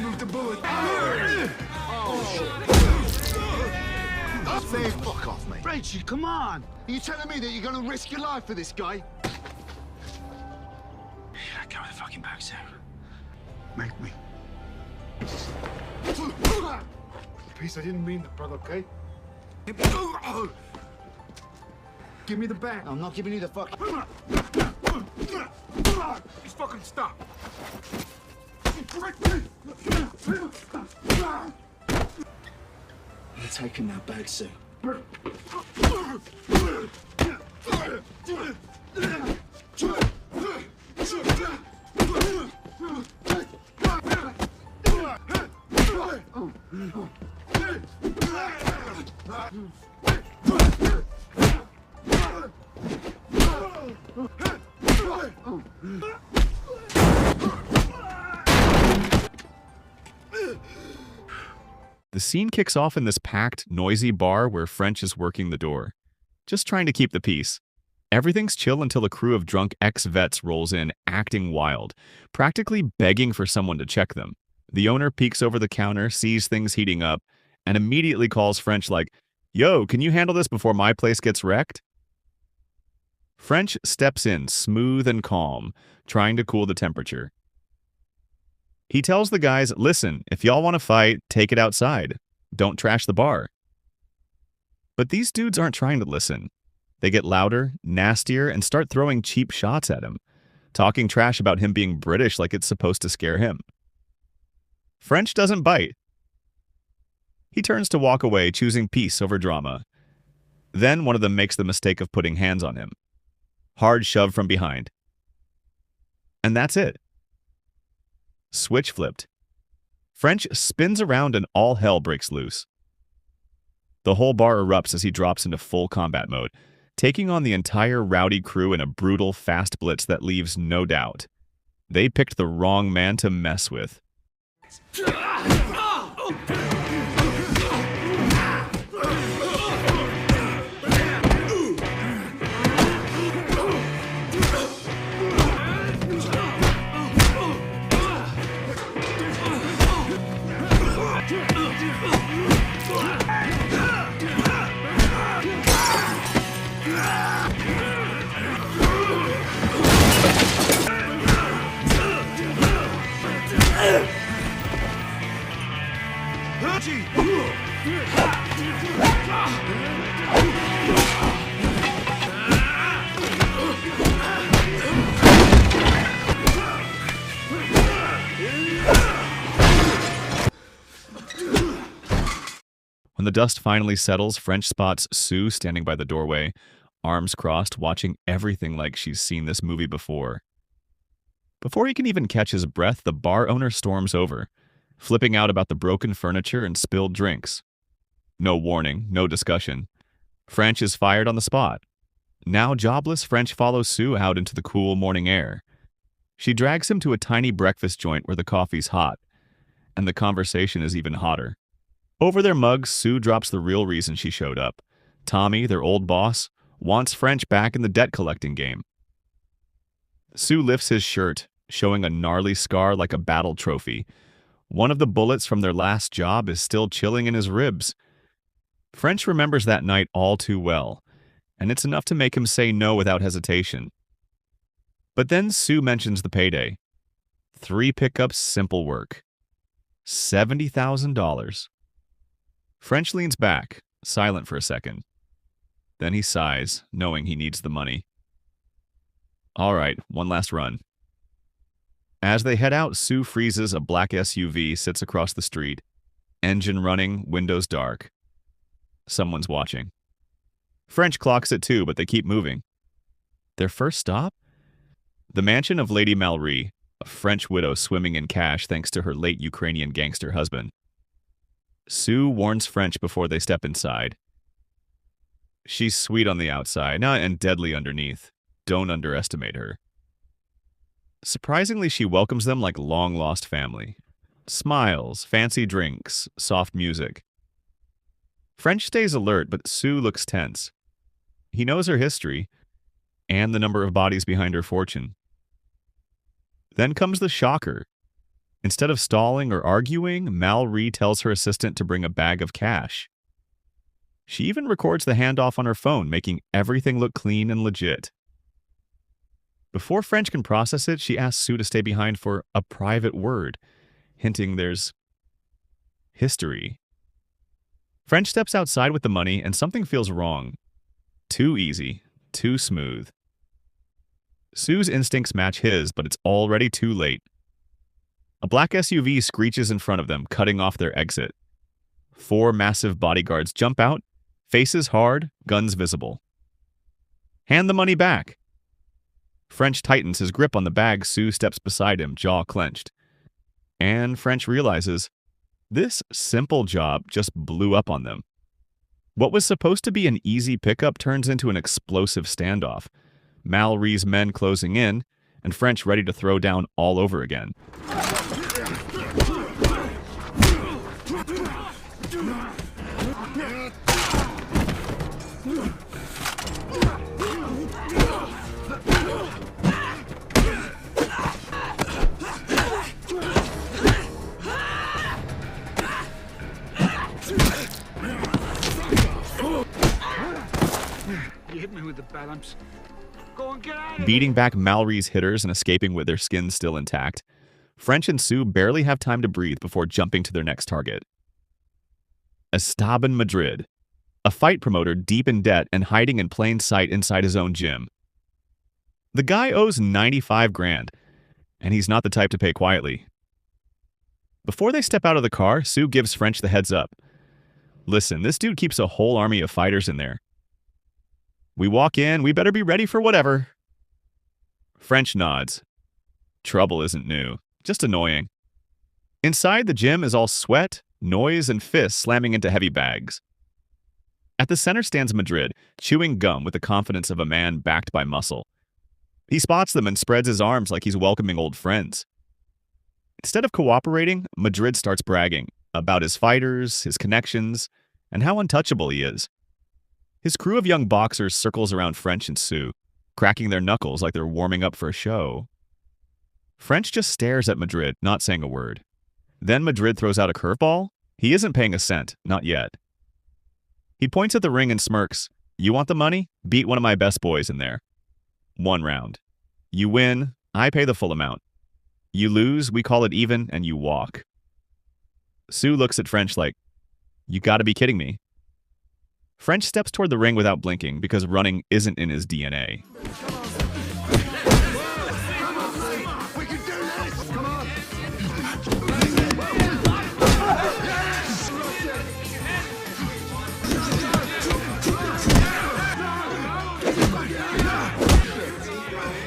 move the bullet. Say fuck off, mate. Frenchie, come on. Are you telling me that you're gonna risk your life for this guy? Yeah, go with the fucking bag, Sam. Make me. Peace, I didn't mean that, brother, okay? Give me the bag. I'm not giving you the fuck. Just fucking stop. You're taking that bag, Sue. The scene kicks off in this packed, noisy bar where French is working the door, just trying to keep the peace. Everything's chill until a crew of drunk ex-vets rolls in, acting wild, practically begging for someone to check them. The owner peeks over the counter, sees things heating up, and immediately calls French like, "Yo, can you handle this before my place gets wrecked?" French steps in, smooth and calm, trying to cool the temperature. He tells the guys, "Listen, if y'all want to fight, take it outside. Don't trash the bar." But these dudes aren't trying to listen. They get louder, nastier, and start throwing cheap shots at him, talking trash about him being British like it's supposed to scare him. French doesn't bite. He turns to walk away, choosing peace over drama. Then one of them makes the mistake of putting hands on him. Hard shove from behind. And that's it. Switch flipped. French spins around and all hell breaks loose. The whole bar erupts as he drops into full combat mode, taking on the entire rowdy crew in a brutal, fast blitz that leaves no doubt. They picked the wrong man to mess with. When the dust finally settles, French spots Sue standing by the doorway, arms crossed, watching everything like she's seen this movie before. Before he can even catch his breath, the bar owner storms over, flipping out about the broken furniture and spilled drinks. No warning, no discussion. French is fired on the spot. Now jobless, French follows Sue out into the cool morning air. She drags him to a tiny breakfast joint where the coffee's hot, and the conversation is even hotter. Over their mugs, Sue drops the real reason she showed up. Tommy, their old boss, wants French back in the debt-collecting game. Sue lifts his shirt, showing a gnarly scar like a battle trophy. One of the bullets from their last job is still chilling in his ribs. French remembers that night all too well, and it's enough to make him say no without hesitation. But then Sue mentions the payday. 3 pickups, simple work. $70,000. French leans back, silent for a second. Then he sighs, knowing he needs the money. All right, one last run. As they head out, Sue freezes a black SUV, sits across the street. Engine running, windows dark. Someone's watching. French clocks it too, but they keep moving. Their first stop? The mansion of Lady Mallory, a French widow swimming in cash thanks to her late Ukrainian gangster husband. Sue warns French before they step inside. She's sweet on the outside, and deadly underneath. Don't underestimate her. Surprisingly, she welcomes them like long-lost family. Smiles, fancy drinks, soft music. French stays alert, but Sue looks tense. He knows her history, and the number of bodies behind her fortune. Then comes the shocker. Instead of stalling or arguing, Mallory tells her assistant to bring a bag of cash. She even records the handoff on her phone, making everything look clean and legit. Before French can process it, she asks Sue to stay behind for a private word, hinting there's history. French steps outside with the money, and something feels wrong. Too easy, too smooth. Sue's instincts match his, but it's already too late. A black SUV screeches in front of them, cutting off their exit. 4 massive bodyguards jump out, faces hard, guns visible. Hand the money back. French tightens his grip on the bag. Sue steps beside him, jaw clenched. And French realizes this simple job just blew up on them. What was supposed to be an easy pickup turns into an explosive standoff. Mallory's men closing in, and French ready to throw down all over again. You hit me with the balance. Go and get out of Beating back Mallory's hitters and escaping with their skins still intact, French and Sue barely have time to breathe before jumping to their next target. Esteban Madrid, a fight promoter deep in debt and hiding in plain sight inside his own gym. The guy owes 95 grand, and he's not the type to pay quietly. Before they step out of the car, Sue gives French the heads up. Listen, this dude keeps a whole army of fighters in there. We walk in, we better be ready for whatever. French nods. Trouble isn't new, just annoying. Inside, the gym is all sweat, noise, and fists slamming into heavy bags. At the center stands Madrid, chewing gum with the confidence of a man backed by muscle. He spots them and spreads his arms like he's welcoming old friends. Instead of cooperating, Madrid starts bragging about his fighters, his connections, and how untouchable he is. His crew of young boxers circles around French and Sue, cracking their knuckles like they're warming up for a show. French just stares at Madrid, not saying a word. Then Madrid throws out a curveball. He isn't paying a cent, not yet. He points at the ring and smirks. You want the money? Beat one of my best boys in there. 1 round. You win, I pay the full amount. You lose, we call it even, and you walk. Sue looks at French like, you gotta be kidding me. French steps toward the ring without blinking because running isn't in his DNA. We can do this! Come on!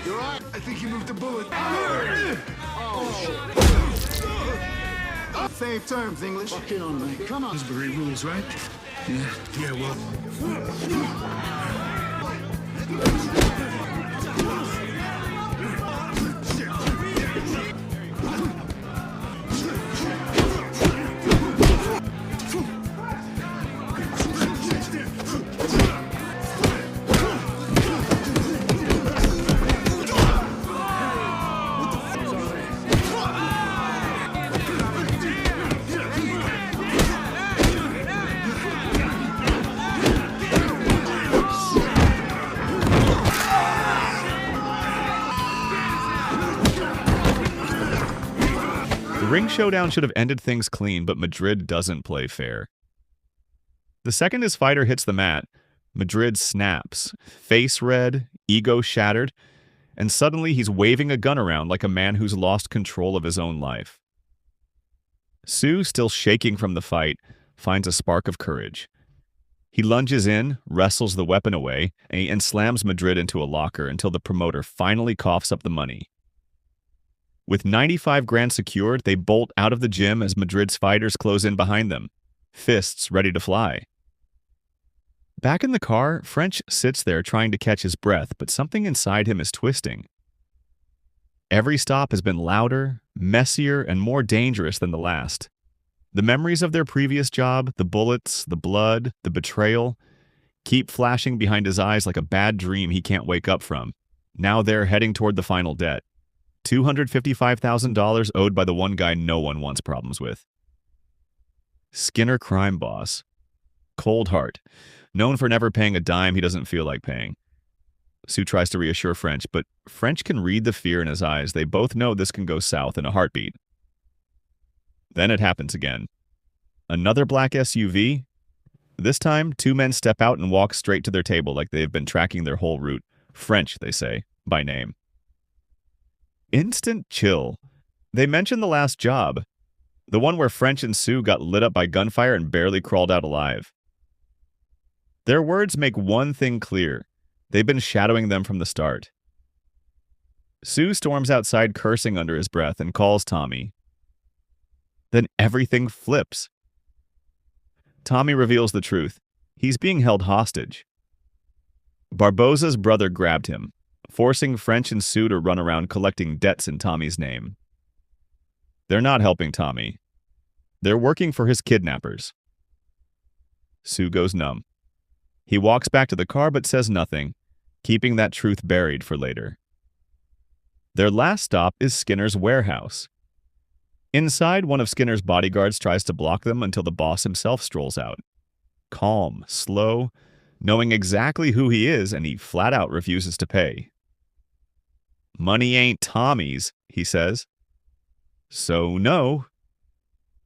You're right. I think you moved the bullet. Same terms, English. Fuck in on me. Come on. Hillsbury rules, right? Yeah, well. The ring showdown should have ended things clean, but Madrid doesn't play fair. The second his fighter hits the mat, Madrid snaps, face red, ego shattered, and suddenly he's waving a gun around like a man who's lost control of his own life. Sue, still shaking from the fight, finds a spark of courage. He lunges in, wrestles the weapon away, and slams Madrid into a locker until the promoter finally coughs up the money. With 95 grand secured, they bolt out of the gym as Madrid's fighters close in behind them, fists ready to fly. Back in the car, French sits there trying to catch his breath, but something inside him is twisting. Every stop has been louder, messier, and more dangerous than the last. The memories of their previous job, the bullets, the blood, the betrayal, keep flashing behind his eyes like a bad dream he can't wake up from. Now they're heading toward the final debt. $255,000 owed by the one guy no one wants problems with. Skinner crime boss. Cold heart. Known for never paying a dime he doesn't feel like paying. Sue tries to reassure French, but French can read the fear in his eyes. They both know this can go south in a heartbeat. Then it happens again. Another black SUV? This time, two men step out and walk straight to their table like they've been tracking their whole route. French, they say, by name. Instant chill. They mention the last job. The one where French and Sue got lit up by gunfire and barely crawled out alive. Their words make one thing clear. They've been shadowing them from the start. Sue storms outside cursing under his breath and calls Tommy. Then everything flips. Tommy reveals the truth. He's being held hostage. Barboza's brother grabbed him, forcing French and Sue to run around collecting debts in Tommy's name. They're not helping Tommy. They're working for his kidnappers. Sue goes numb. He walks back to the car but says nothing, keeping that truth buried for later. Their last stop is Skinner's warehouse. Inside, one of Skinner's bodyguards tries to block them until the boss himself strolls out. Calm, slow, knowing exactly who he is, and he flat out refuses to pay. Money ain't Tommy's, he says. So no.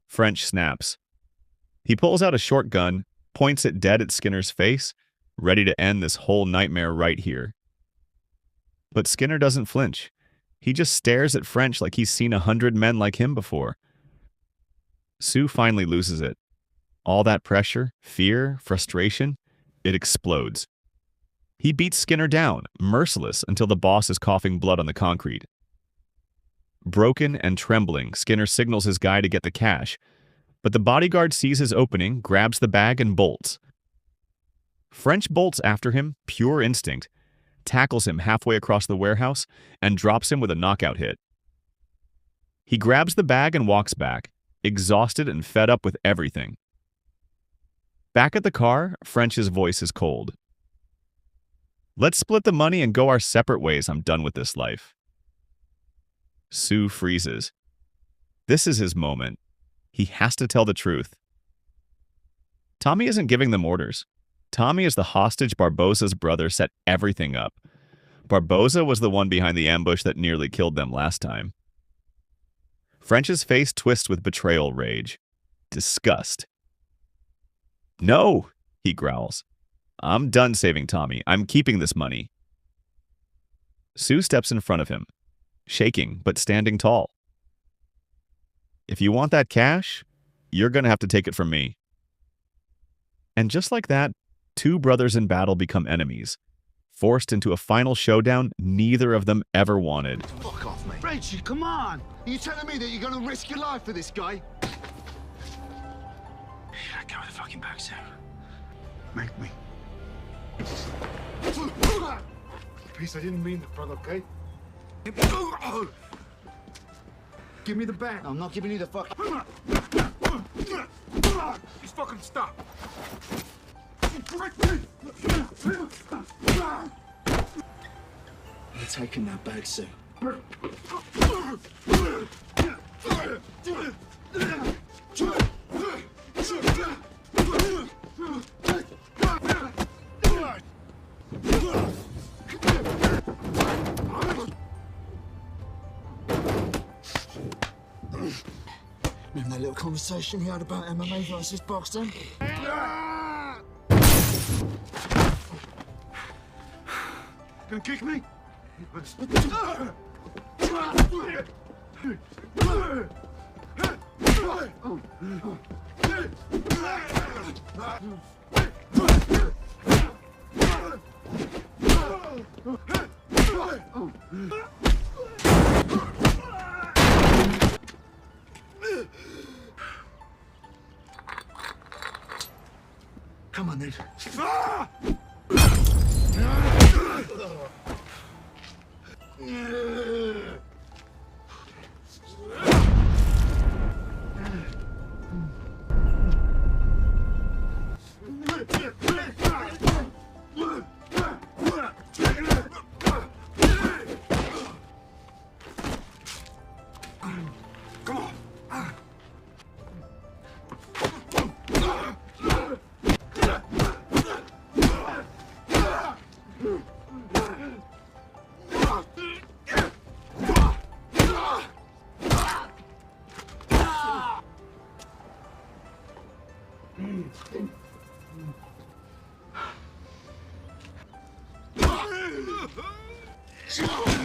French snaps. He pulls out a short gun, points it dead at Skinner's face, ready to end this whole nightmare right here. But Skinner doesn't flinch. He just stares at French like he's seen 100 men like him before. Sue finally loses it. All that pressure, fear, frustration, it explodes. He beats Skinner down, merciless, until the boss is coughing blood on the concrete. Broken and trembling, Skinner signals his guy to get the cash, but the bodyguard sees his opening, grabs the bag, and bolts. French bolts after him, pure instinct, tackles him halfway across the warehouse, and drops him with a knockout hit. He grabs the bag and walks back, exhausted and fed up with everything. Back at the car, French's voice is cold. Let's split the money and go our separate ways. I'm done with this life. Sue freezes. This is his moment. He has to tell the truth. Tommy isn't giving them orders. Tommy is the hostage Barboza's brother set everything up. Barboza was the one behind the ambush that nearly killed them last time. French's face twists with betrayal rage. Disgust. No, he growls. I'm done saving Tommy. I'm keeping this money. Sue steps in front of him, shaking but standing tall. If you want that cash, you're going to have to take it from me. And just like that, two brothers in battle become enemies, forced into a final showdown neither of them ever wanted. Fuck off, mate. Reggie, come on! Are you telling me that you're gonna risk your life for this guy? Let go of the fucking bag, Sue. Make me. Peace, I didn't mean that, brother, okay? Give me the bag. I'm not giving you the fuck. Just fucking stop. You're taking that bag, Sue. Remember that little conversation we had about MMA versus boxing? Gonna kick me? Come on, then.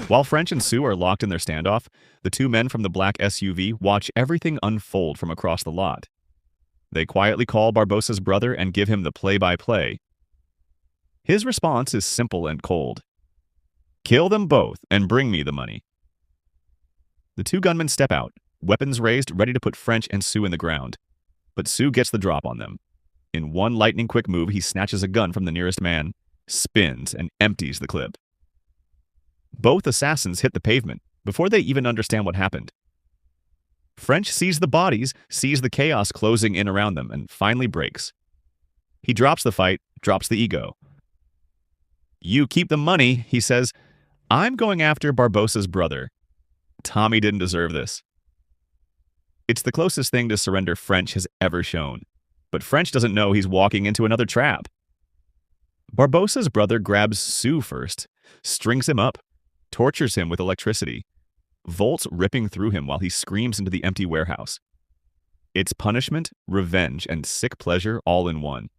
While French and Sue are locked in their standoff, the two men from the black SUV watch everything unfold from across the lot. They quietly call Barbossa's brother and give him the play-by-play. His response is simple and cold. Kill them both and bring me the money. The two gunmen step out, weapons raised, ready to put French and Sue in the ground. But Sue gets the drop on them. In one lightning-quick move, he snatches a gun from the nearest man, spins, and empties the clip. Both assassins hit the pavement before they even understand what happened. French sees the bodies, sees the chaos closing in around them, and finally breaks. He drops the fight, drops the ego. You keep the money, he says. I'm going after Barbossa's brother. Tommy didn't deserve this. It's the closest thing to surrender French has ever shown. But French doesn't know he's walking into another trap. Barbossa's brother grabs Sue first, strings him up, tortures him with electricity, volts ripping through him while he screams into the empty warehouse. It's punishment, revenge, and sick pleasure all in one.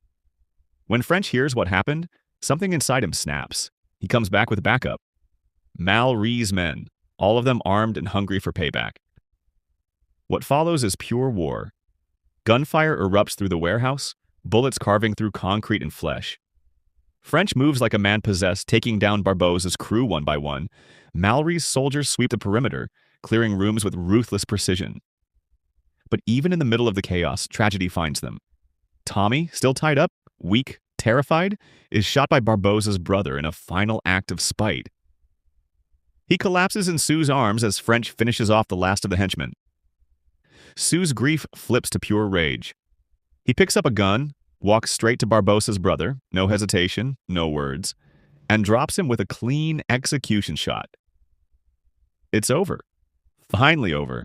When French hears what happened, something inside him snaps. He comes back with backup. Mallory's men, all of them armed and hungry for payback. What follows is pure war. Gunfire erupts through the warehouse, bullets carving through concrete and flesh. French moves like a man possessed, taking down Barbossa's crew one by one. Mallory's soldiers sweep the perimeter, clearing rooms with ruthless precision. But even in the middle of the chaos, tragedy finds them. Tommy, still tied up, weak, terrified, is shot by Barbossa's brother in a final act of spite. He collapses in Sue's arms as French finishes off the last of the henchmen. Sue's grief flips to pure rage. He picks up a gun, walks straight to Barbossa's brother, no hesitation, no words, and drops him with a clean execution shot. It's over. Finally over.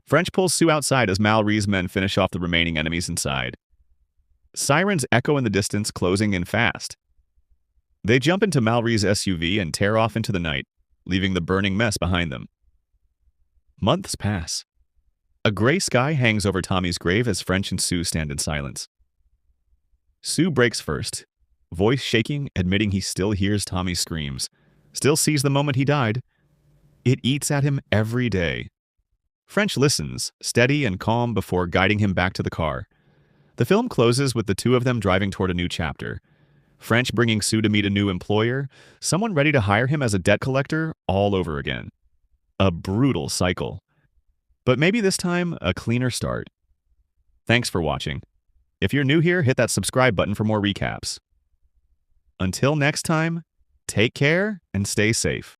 French pulls Sue outside as Mallory's men finish off the remaining enemies inside. Sirens echo in the distance, closing in fast. They jump into Mallory's SUV and tear off into the night, leaving the burning mess behind them. Months pass. A gray sky hangs over Tommy's grave as French and Sue stand in silence. Sue breaks first, voice shaking, admitting he still hears Tommy's screams, still sees the moment he died. It eats at him every day. French listens, steady and calm before guiding him back to the car. The film closes with the two of them driving toward a new chapter. French bringing Sue to meet a new employer, someone ready to hire him as a debt collector all over again. A brutal cycle. But maybe this time, a cleaner start. Thanks for watching. If you're new here, hit that subscribe button for more recaps. Until next time, take care and stay safe.